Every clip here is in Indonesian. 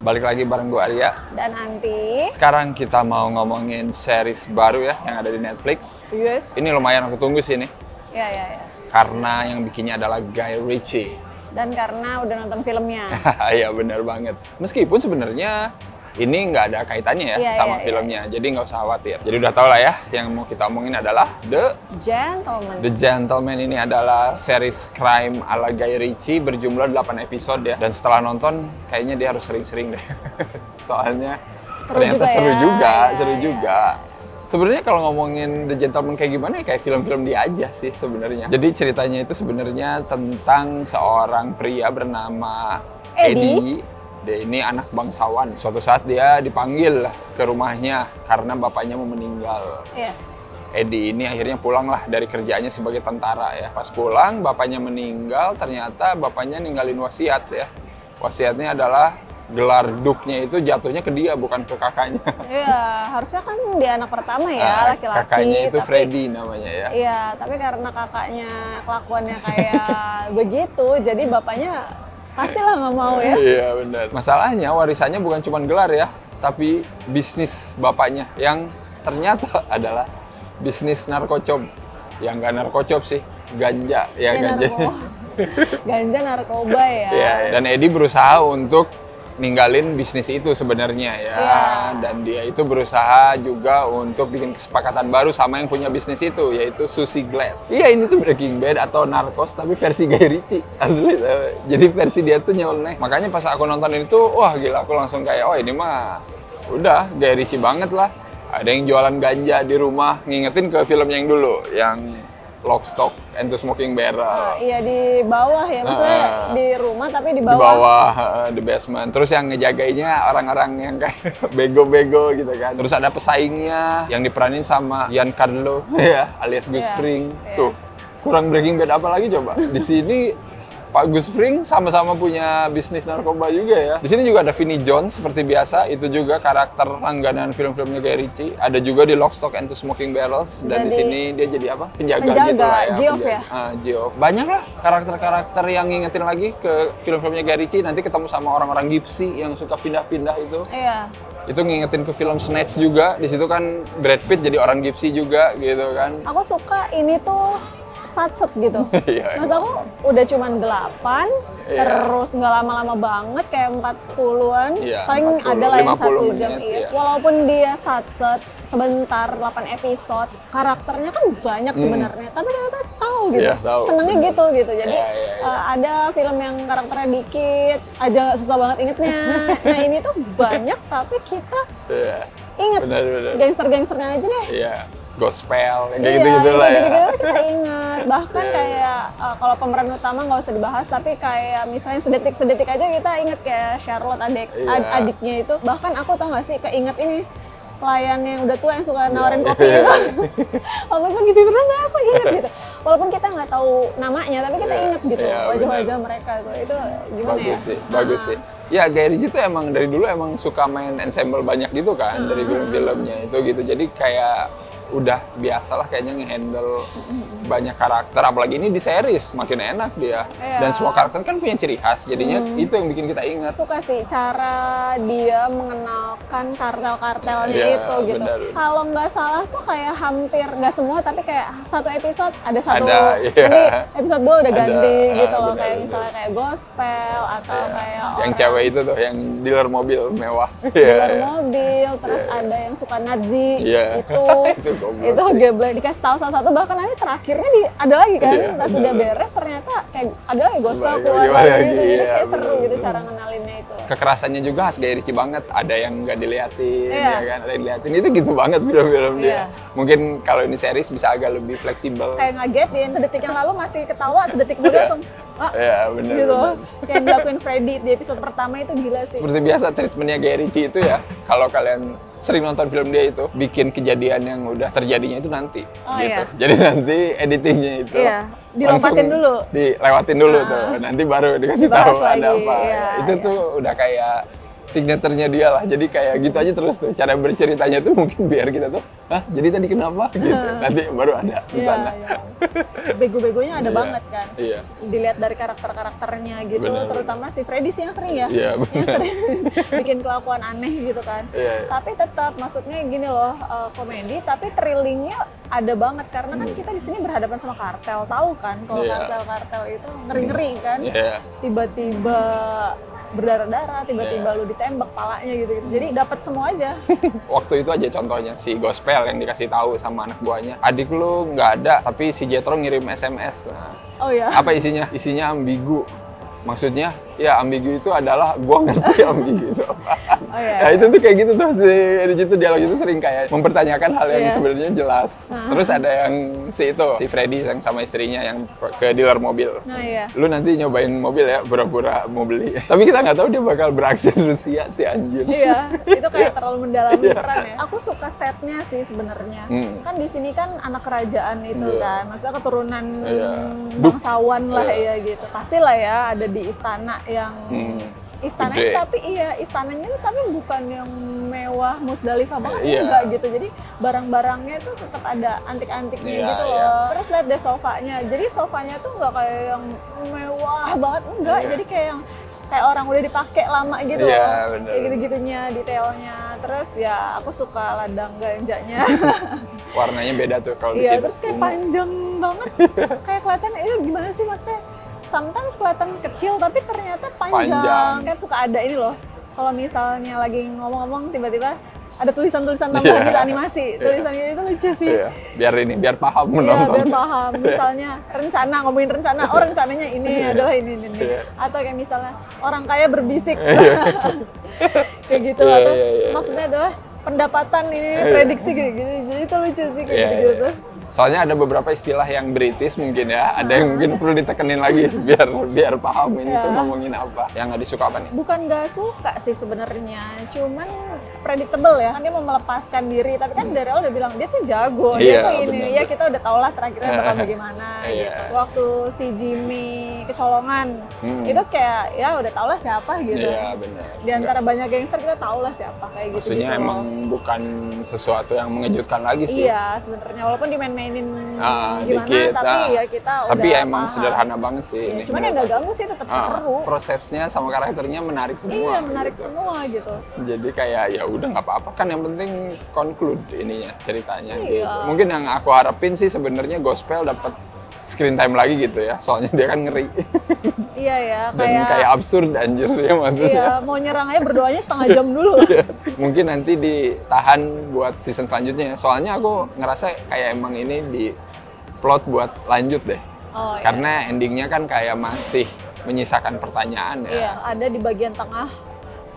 Balik lagi bareng gue Arya. Dan nanti Sekarang kita mau ngomongin series baru ya yang ada di Netflix. Yes. Ini lumayan aku tunggu sih nih. Ya. Karena yang bikinnya adalah Guy Ritchie. Dan karena udah nonton filmnya. Iya benar banget. Meskipun sebenarnya ini nggak ada kaitannya ya sama filmnya. Jadi nggak usah khawatir. Jadi udah tau lah ya, yang mau kita omongin adalah The Gentleman. The Gentleman ini adalah series crime ala Guy Ritchie berjumlah 8 episode ya. Dan setelah nonton kayaknya dia harus sering-sering deh. Soalnya ternyata seru juga. Sebenarnya kalau ngomongin The Gentleman kayak gimana ya, kayak film-film dia aja sih sebenarnya. Jadi ceritanya itu sebenarnya tentang seorang pria bernama Eddie. Dia ini anak bangsawan. Suatu saat dia dipanggil ke rumahnya karena bapaknya mau meninggal. Yes. Eddie ini akhirnya pulang lah dari kerjaannya sebagai tentara ya. Pas pulang, bapaknya meninggal, ternyata bapaknya ninggalin wasiat ya. Wasiatnya adalah gelar duknya itu jatuhnya ke dia, bukan ke kakaknya. Iya, harusnya kan dia anak pertama ya, laki-laki. Kakaknya itu Freddy namanya ya. Iya, tapi karena kakaknya kelakuannya kayak begitu, jadi bapaknya pastilah nggak mau ya. Iya benar. Masalahnya warisannya bukan cuma gelar ya, tapi bisnis bapaknya yang ternyata adalah bisnis narkocop. Yang nggak narkocop sih, ganja. Ya ganja. Ganja narkoba ya. Iya, dan Eddie berusaha untuk ninggalin bisnis itu sebenarnya ya. Dan dia itu berusaha juga untuk bikin kesepakatan baru sama yang punya bisnis itu, yaitu Susie Glass. Iya, ini tuh Breaking Bad atau Narcos tapi versi Guy Ritchie asli. Jadi versi dia tuh nyeleneh. Makanya pas aku nonton itu, wah gila, aku langsung kayak, oh ini mah udah Guy Ritchie banget lah. Ada yang jualan ganja di rumah, ngingetin ke film yang dulu, yang Lock, Stock, and Two Smoking Barrel. Iya, di bawah ya, maksudnya di rumah tapi di bawah. Di bawah, the basement. Terus yang ngejagainya orang-orang yang kayak bego-bego gitu kan. Terus ada pesaingnya yang diperanin sama Giancarlo, ya, alias Gus Fring. Tuh, kurang Breaking Bad apa lagi coba? Di sini Pak Gus Fring sama-sama punya bisnis narkoba juga ya. Di sini juga ada Vinnie Jones seperti biasa, itu juga karakter langganan film-filmnya Guy Ritchie. Ada juga di Lock, Stock, and Two Smoking Barrels. Dan di sini dia jadi apa? Penjaga gitu lah ya. Geoff ya? Geoff. Banyak lah karakter-karakter yang ngingetin lagi ke film-filmnya Guy Ritchie. Nanti ketemu sama orang-orang Gypsy yang suka pindah-pindah itu. Iya. Itu ngingetin ke film Snatch juga. Di situ kan Brad Pitt jadi orang Gypsy juga gitu kan. Aku suka ini tuh satset gitu. Mas aku udah cuman 8, terus nggak lama-lama banget, kayak 40-an. Paling 40, ada lah yang 1 jam. Iya. Walaupun dia satset sebentar, 8 episode, karakternya kan banyak sebenarnya. Tapi ternyata tahu gitu. Tahu. Senengnya gitu. Jadi ada film yang karakternya dikit, aja susah banget ingetnya. Nah ini tuh banyak, tapi kita inget. Gangster-gangsternya aja deh. Iya. Gospel, kayak gitu-gitu lah ya. Gitu-gitu kita ingat. Bahkan kayak kalau pemeran utama nggak usah dibahas, tapi kayak misalnya sedetik-sedetik aja kita ingat kayak Charlotte adiknya itu. Bahkan aku tau nggak sih keinget ini pelayan yang udah tua yang suka nawarin kopi gitu. Aku cuma gitu terus nggak aku inget gitu. Walaupun kita nggak tahu namanya, tapi kita inget gitu wajah-wajah mereka tuh. Itu gimana bagus sih, bagus sih. Ya Guy Ritchie itu emang dari dulu emang suka main ensemble banyak gitu kan dari film-filmnya itu gitu. Jadi kayak udah biasalah kayaknya nge-handle banyak karakter, apalagi ini di series makin enak dia. Dan semua karakter kan punya ciri khas, jadinya itu yang bikin kita ingat. Suka sih cara dia mengenalkan kartel-kartelnya itu gitu. Kalau nggak salah tuh kayak hampir nggak semua, tapi kayak satu episode ada satu, jadi episode 2 udah ganti gitu loh. Kayak misalnya kayak gospel atau kayak yang cewek itu tuh yang dealer mobil mewah. Dealer mobil, terus ada yang suka Nazi itu geblek, dikasih tahu satu-satu, bahkan nanti terakhirnya ada lagi kan, pas sudah beres ternyata kayak ada lagi gospel keluar lagi gitu. Jadi kayak seru gitu cara ngenalinnya itu. Kekerasannya juga khas Guy Ritchie banget, ada yang nggak diliatin ya kan, ada yang diliatin, itu gitu banget film-film dia. Mungkin kalau ini series bisa agak lebih fleksibel. Kayak ngagetin, sedetik yang lalu masih ketawa, sedetik kemudian langsung bener, gitu. Kayak dilakuin Freddy di episode pertama itu gila sih. Seperti biasa treatmentnya Guy Ritchie itu ya, kalau kalian sering nonton film dia itu, bikin kejadian yang udah terjadinya itu nanti gitu. Jadi nanti editingnya itu dilompatin dulu, dilewatin dulu tuh, nanti baru dikasih tahu ada apa. Itu tuh udah kayak signaturnya dia lah. Jadi kayak gitu aja terus tuh. Cara berceritanya tuh mungkin biar kita tuh, hah jadi tadi kenapa? Gitu. Nanti baru ada di sana. Iya. Bego-begonya ada Iya. banget kan. Iya. Dilihat dari karakter-karakternya gitu, Benar. terutama si Freddy sih yang sering ya. Iya, Yang benar. sering bikin kelakuan aneh gitu kan. Iya, iya. Tapi tetap maksudnya gini loh, komedi tapi thrillingnya ada banget karena kan kita di sini berhadapan sama kartel. Tahu kan kalau Iya. kartel-kartel itu ngeri-ngeri kan. Iya. Tiba-tiba berdarah-darah, tiba-tiba lu ditembak palanya gitu. Jadi dapat semua aja. Waktu itu aja contohnya si Gospel yang dikasih tahu sama anak buahnya, adik lu nggak ada tapi si Jethro ngirim SMS. Nah, Oh ya. apa isinya? Isinya ambigu. Maksudnya ya ambigu itu adalah gua ngerti ambigu itu apa. Oh iya. Nah itu tuh kayak gitu tuh si di situ dialog itu sering kayak mempertanyakan hal yang Iya. sebenarnya jelas. Terus ada yang si Freddy yang sama istrinya yang ke dealer mobil. Nah iya. Lu nanti nyobain mobil ya, pura-pura mau beli. Tapi kita nggak tahu dia bakal beraksi Rusia si anjir. Iya, itu kayak terlalu mendalami peran ya. Aku suka setnya sih sebenarnya. Kan di sini kan anak kerajaan itu Iya. kan, maksudnya keturunan Iya. bangsawan lah Iya. ya gitu. Pastilah ya ada di istana yang istananya Gede. tapi istananya itu tapi bukan yang mewah Musdalifah banget Iya. enggak gitu. Jadi barang-barangnya tuh tetap ada antik-antiknya Iya, gitu loh. iya. Terus lihat deh sofanya. Jadi sofanya tuh nggak kayak yang mewah banget enggak. Iya. Jadi kayak orang udah dipakai lama gitu Iya, loh. bener. Kayak gitu-gitunya detailnya. Terus ya aku suka ladang ganjanya. Warnanya beda tuh kalau di Iya, situ. terus kayak Ungu. panjang banget. Kayak kelihatan itu gimana sih maksudnya? Sometimes kelihatan kecil tapi ternyata panjang. Panjang. Kan suka ada ini loh. Kalau misalnya lagi ngomong-ngomong tiba-tiba ada tulisan-tulisan tambahan Iya. gitu animasi. Iya. Tulisannya itu lucu sih. Iya, biar paham Iya, menonton. biar paham. Misalnya rencana, ngomongin rencana, oh rencananya ini adalah ini. Iya. Atau kayak misalnya orang kaya berbisik. Kayak gitu. Iya, Atau iya. maksudnya adalah pendapatan ini, prediksi gitu. Jadi itu lucu sih kayak Iya, gitu-gitu iya. tuh. Soalnya ada beberapa istilah yang British mungkin ya, ada yang mungkin perlu ditekenin lagi biar paham ini Iya. tuh ngomongin apa. Yang nggak disuka apa nih? Bukan nggak suka sih sebenarnya, cuman predictable ya. Kan dia mau melepaskan diri, tapi kan dari awal udah bilang dia tuh jago, dia Iya, tuh ini. benar. Ya kita udah tau lah terakhirnya bakal bagaimana Iya. gitu. Waktu si Jimmy kecolongan, itu kayak ya udah tau lah siapa gitu. Iya, benar. Di antara banyak gangster kita tau lah siapa kayak gitu. Maksudnya emang bukan sesuatu yang mengejutkan lagi sih. Iya, sebenarnya walaupun dimain-mainin gimana, dikit, tapi ya kita tapi udah emang paham. sederhana banget sih Iya, ini. cuman yang nggak ganggu sih tetap seru. Prosesnya sama karakternya menarik semua. Iya, menarik gitu. semua gitu. Jadi kayak ya udah nggak apa-apa kan, yang penting conclude ininya ceritanya Iya. gitu. Mungkin yang aku harapin sih sebenarnya Gospel dapat screen time lagi gitu ya. Soalnya dia kan ngeri. Iya ya, Dan kayak absurd anjir dia maksudnya. iya, mau nyerang aja berdoanya setengah jam dulu. Mungkin nanti ditahan buat season selanjutnya. Soalnya aku ngerasa kayak emang ini di plot buat lanjut deh. Oh, iya. Karena endingnya kan kayak masih menyisakan pertanyaan ya. Iya, ada di bagian tengah.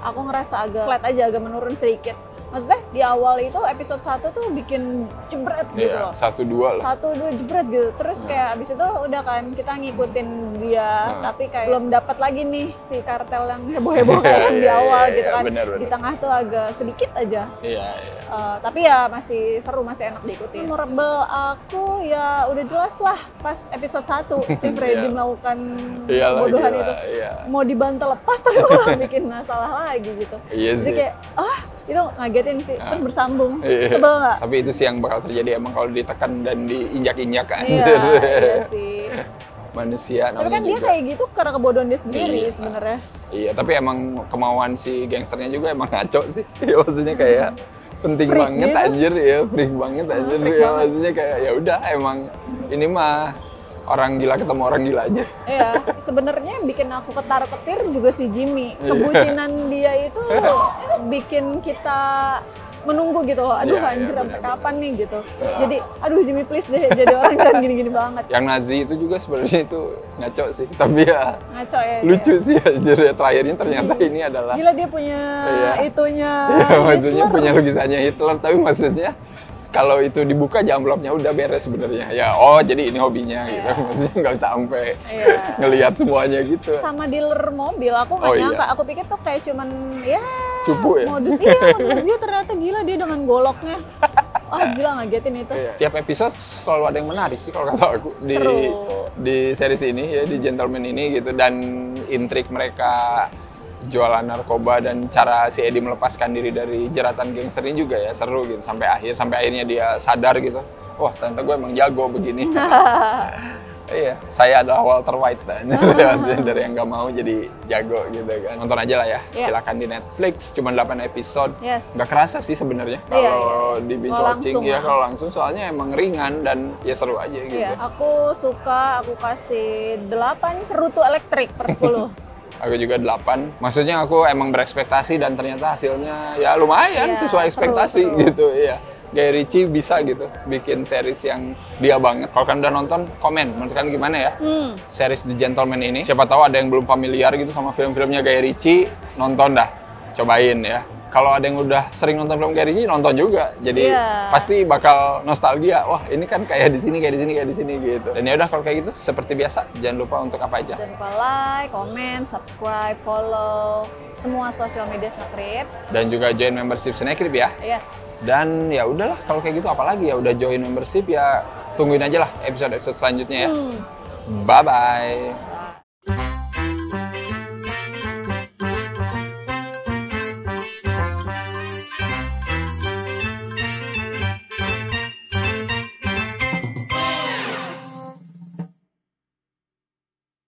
Aku ngerasa agak flat aja, agak menurun sedikit. Maksudnya di awal itu episode 1 tuh bikin jebret gitu Iya, loh. 1-2 lah. 1-2 jebret gitu. Terus kayak abis itu udah kan kita ngikutin dia, tapi kayak belum dapat lagi nih si kartel yang heboh-heboh kayak yang di Iya, awal iya, gitu kan. benar. Di tengah tuh agak sedikit aja. Iya, iya. Tapi ya masih seru, masih enak diikuti. Memorable aku ya udah jelas lah pas episode 1 si Freddy Iya. melakukan Iyalah, bodohan gila, itu. iya. Mau dibantu lepas tapi malah bikin masalah lagi gitu. Iya Jadi sih. kayak itu ngagetin sih, terus bersambung. Iya. Sebel nggak? Tapi itu sih yang bakal terjadi emang kalau ditekan dan diinjak-injak kan. Iya sih. Manusia Tapi namanya kan dia juga. kayak gitu karena kebodohan dia sendiri Iya. sebenarnya. Iya, tapi emang kemauan si gangsternya juga emang ngaco sih. Ya, maksudnya kayak penting Freak banget gitu. anjir ya, freak banget anjir freak ya. banget. Maksudnya kayak ya udah emang ini mah orang gila ketemu orang gila aja. Iya, sebenarnya yang bikin aku ketar-ketir juga si Jimmy. Kebucinan dia itu bikin kita menunggu gitu loh. Aduh Iya, anjir iya, sampai benar. kapan nih gitu. Jadi aduh Jimmy please deh jadi orang jangan gini-gini banget. Yang Nazi itu juga sebenarnya itu ngaco sih, tapi ya Ngaco ya. lucu dia. sih anjir ya, terakhirnya ternyata ini adalah Gila dia punya Iya. itunya. ya, maksudnya Hitler. punya lukisannya Hitler, tapi maksudnya kalau itu dibuka aja amplopnya udah beres sebenarnya. Ya, oh jadi ini hobinya gitu. Maksudnya nggak sampai Iya. ngelihat semuanya gitu. Sama dealer mobil aku nggak Oh, iya. nyangka. Aku pikir tuh kayak cuman ya Cupu ya? modus dia ternyata gila dia dengan goloknya. Gila ngagetin itu. Iya. Tiap episode selalu ada yang menarik sih kalau kata aku di Seru. di series ini ya, di Gentleman ini gitu, dan intrik mereka jualan narkoba dan cara si Eddie melepaskan diri dari jeratan gangster ini juga ya seru gitu sampai akhirnya dia sadar gitu. Wah, ternyata gue emang jago begini. Iya, saya adalah Walter White dan dari yang nggak mau jadi jago gitu kan. Nonton aja lah ya, silakan di Netflix, cuma 8 episode. Nggak kerasa sih sebenarnya kalau di binge watching ya, kalau langsung soalnya emang ringan dan ya seru aja gitu. Iya, aku suka, aku kasih 8 cerutu elektrik per 10. Aku juga 8. Maksudnya aku emang berekspektasi dan ternyata hasilnya ya lumayan sesuai ekspektasi seru. Gitu ya. Guy Ritchie bisa gitu bikin series yang dia banget. Kalau kalian udah nonton, komen menurut kalian gimana ya series The Gentleman ini. Siapa tahu ada yang belum familiar gitu sama film-filmnya Guy Ritchie, nonton dah, cobain ya. Kalau ada yang udah sering nonton film Guy Ritchie, nonton juga. Jadi pasti bakal nostalgia. Wah, ini kan kayak di sini gitu. Dan ya udah kalau kayak gitu seperti biasa, jangan lupa untuk apa aja? Jangan lupa like, comment, subscribe, follow semua sosial media Snacktrip. Dan juga join membership Snacktrip ya. Yes. Dan ya udahlah kalau kayak gitu apalagi ya udah join membership ya tungguin aja lah episode-episode selanjutnya ya. Bye bye.